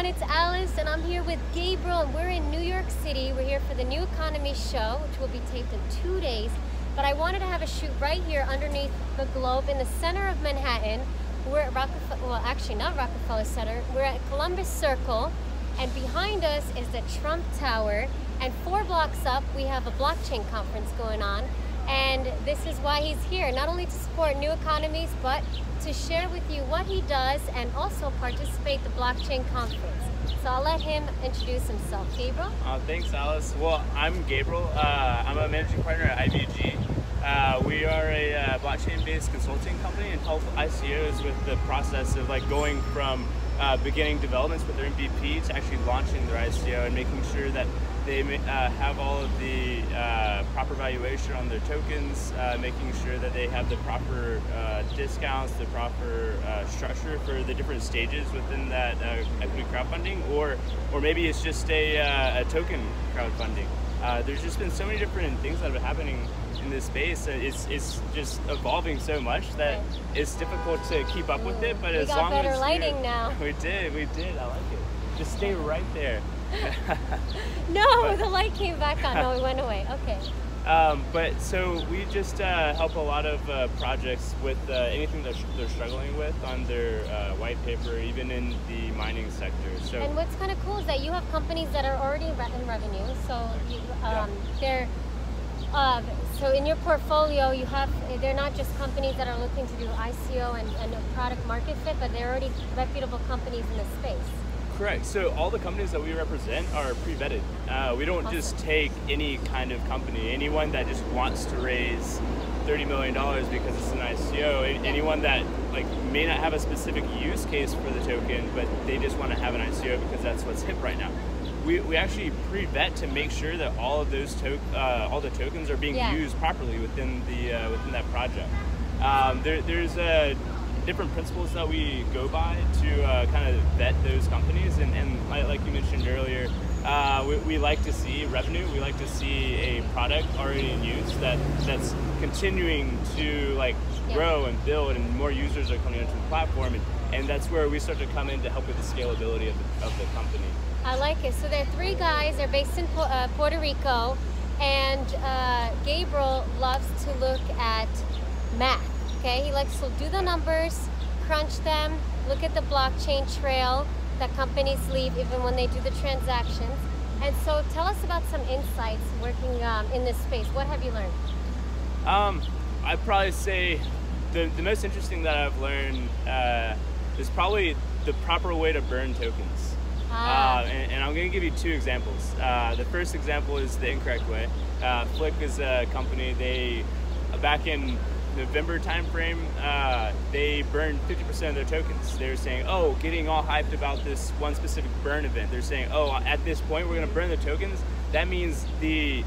it's Alice, and I'm here with Gabriel, and we're in New York City. We're here for the New Economy show, which will be taped in 2 days. But I wanted to have a shoot right here underneath the globe in the center of Manhattan. We're at Rockefeller, well, actually not Rockefeller Center. We're at Columbus Circle, and behind us is the Trump Tower. And 4 blocks up, we have a blockchain conference going on. And this is why he's here, not only to support new economies, but to share with you what he does and also participate in the blockchain conference. So I'll let him introduce himself. Gabriel? Thanks, Alice. Well, I'm Gabriel. I'm a managing partner at IVG. We are a blockchain-based consulting company and help ICOs with the process of going from beginning developments with their MVP to actually launching their ICO and making sure that they have all of the proper valuation on their tokens, making sure that they have the proper discounts, the proper structure for the different stages within that equity crowdfunding, or maybe it's just a token crowdfunding. There's just been so many different things that have been happening in this space. It's just evolving so much that it's difficult to keep up with it. But as long as better lighting now. We did. I like it. Just stay right there. No, the light came back on. No, it went away. Okay. But so we just help a lot of projects with anything that they're struggling with on their white paper, even in the mining sector. So, and what's kind of cool is that you have companies that are already in revenue. So they're so in your portfolio, you have, they're not just companies that are looking to do ICO and a product market fit, but they're already reputable companies in the space. Correct. So all the companies that we represent are pre-vetted. We don't just take any kind of company, anyone that just wants to raise $30 million because it's an ICO, anyone that may not have a specific use case for the token, but they just want to have an ICO because that's what's hip right now. We actually pre-vet to make sure that all of those all the tokens are being used properly within the within that project. There's different principles that we go by to kind of vet those companies, and like you mentioned earlier, we like to see revenue. We like to see a product already in use that's continuing to grow and build, and more users are coming onto the platform, and that's where we start to come in to help with the scalability of the company. I like it. So there are 3 guys. They're based in Puerto Rico, and Gabriel loves to look at math. Okay, he likes to do the numbers, crunch them, look at the blockchain trail that companies leave even when they do the transactions. And so tell us about some insights working in this space. What have you learned? I'd probably say the most interesting that I've learned is probably the proper way to burn tokens. And I'm going to give you 2 examples. The first example is the incorrect way. Flick is a company, they, back in November timeframe, they burned 50% of their tokens. They were saying, oh, getting all hyped about this one specific burn event. They're saying, oh, at this point we're going to burn the tokens. That means the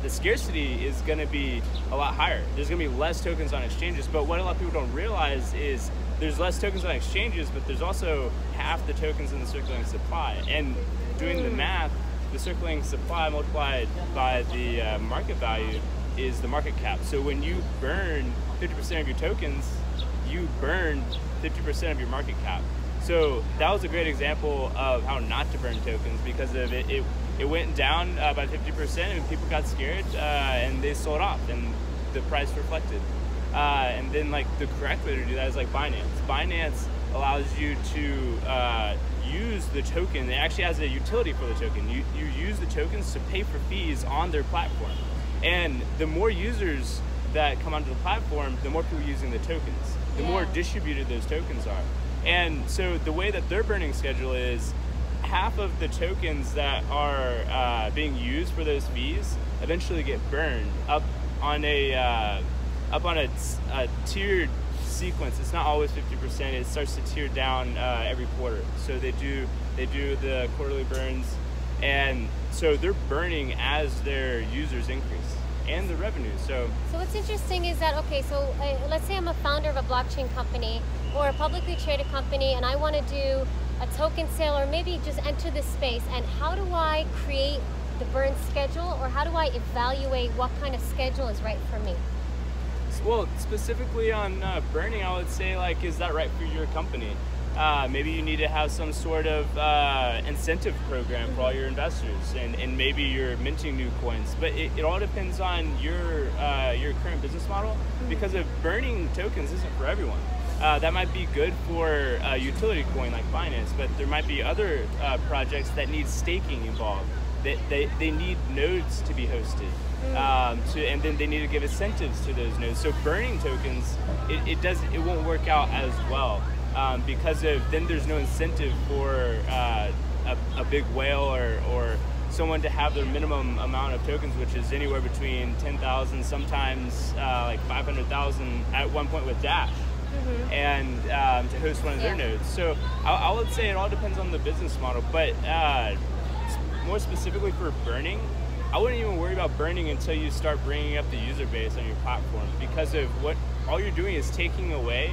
scarcity is going to be a lot higher. There's going to be less tokens on exchanges. But what a lot of people don't realize is there's less tokens on exchanges, but there's also half the tokens in the circulating supply. And doing the math, the circulating supply multiplied by the market value is the market cap. So when you burn 50% of your tokens, you burn 50% of your market cap. So that was a great example of how not to burn tokens, because of it went down by 50% and people got scared and they sold off and the price reflected. And then the correct way to do that is Binance. Binance allows you to use the token. It actually has a utility for the token. You use the tokens to pay for fees on their platform. And the more users that come onto the platform, the more people using the tokens, the more distributed those tokens are. And so the way that their burning schedule is, half of the tokens that are being used for those fees eventually get burned up on a tiered sequence. It's not always 50%. It starts to tier down every quarter. So they do the quarterly burns, and so they're burning as their users increase and the revenue. So what's interesting is that, okay, so let's say I'm a founder of a blockchain company or a publicly traded company, and I want to do a token sale or maybe just enter this space, and how do I create the burn schedule, or how do I evaluate what kind of schedule is right for me? Well, specifically on burning, I would say, is that right for your company? Maybe you need to have some sort of incentive program for all your investors, and maybe you're minting new coins. But it all depends on your current business model, because of burning tokens isn't for everyone. That might be good for a utility coin like Binance, but there might be other projects that need staking involved. They need nodes to be hosted, and then they need to give incentives to those nodes. So burning tokens, it won't work out as well, because then there's no incentive for a big whale or someone to have their minimum amount of tokens, which is anywhere between 10,000, sometimes like 500,000 at one point with Dash. And to host one of their nodes. So I would say it all depends on the business model, but more specifically for burning, I wouldn't even worry about burning until you start bringing up the user base on your platform, because of all you're doing is taking away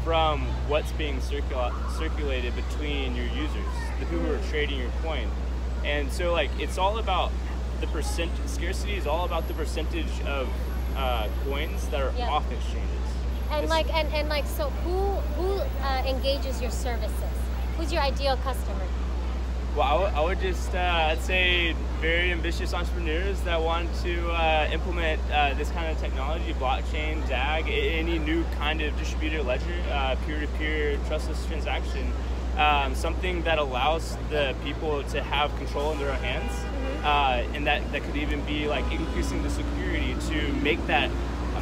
from what's being circulated between your users, the people who are trading your coin. And so like it's all about the scarcity is all about the percentage of coins that are off exchanges. And so who engages your services? Who's your ideal customer? Well, I would just I'd say very ambitious entrepreneurs that want to implement this kind of technology, blockchain, DAG, any new kind of distributed ledger, peer-to-peer trustless transaction, something that allows the people to have control in their own hands, and that could even be like increasing the security to make that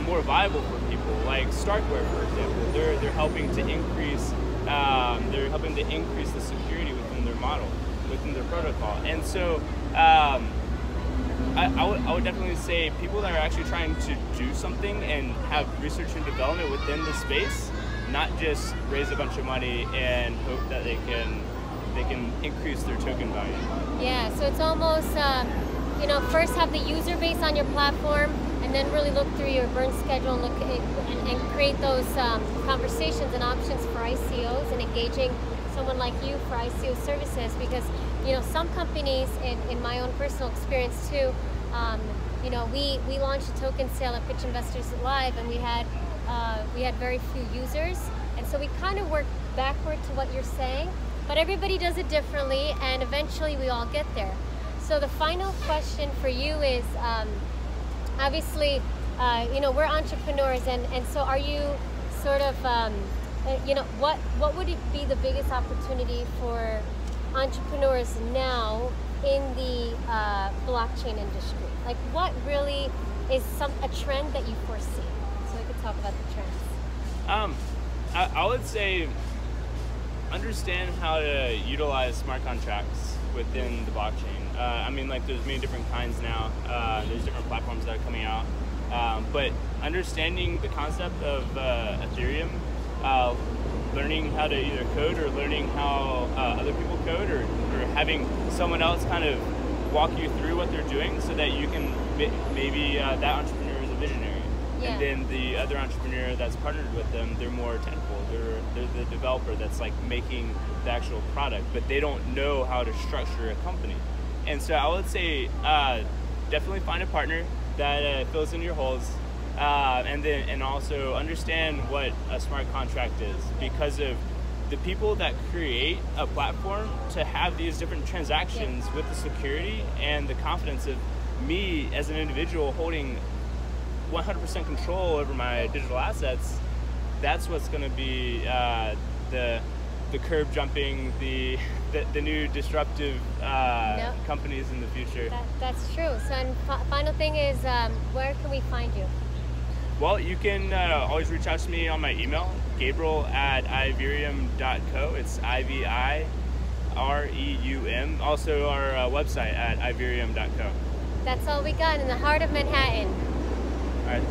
more viable for people, like Starkware, for example. They're helping to increase the security within their model, within their protocol. And so I would definitely say people that are actually trying to do something and have research and development within the space, not just raise a bunch of money and hope that they can increase their token value. Yeah, so it's almost first have the user base on your platform, and then really look through your burn schedule and create those conversations and options for ICOs, and engaging someone like you for ICO services. Because some companies, in my own personal experience too, we launched a token sale at Pitch Investors Live, and we had very few users, and so we kind of worked backward to what you're saying, but everybody does it differently, and eventually we all get there. So the final question for you is, obviously, we're entrepreneurs, and so are you sort of, what would it be the biggest opportunity for entrepreneurs now in the blockchain industry? Like, what really is a trend that you foresee? So we could talk about the trends. I would say understand how to utilize smart contracts within the blockchain. There's many different kinds now. There's different platforms that are coming out. But understanding the concept of Ethereum, learning how to either code or learning how other people code, or having someone else kind of walk you through what they're doing, so that you can maybe that entrepreneur is a visionary. Yeah. And then the other entrepreneur that's partnered with them, they're more technical. They're the developer that's like making the actual product, but they don't know how to structure a company. And so I would say definitely find a partner that fills in your holes, and also understand what a smart contract is, because of the people that create a platform to have these different transactions with the security and the confidence of me as an individual holding 100% control over my digital assets. That's what's going to be the curb jumping, the new disruptive companies in the future. That's true. So, and final thing is, where can we find you? Well, you can always reach out to me on my email, Gabriel@ivirium.co. It's IVIREUM. Also our website at ivirium.co. That's all we got in the heart of Manhattan. All right.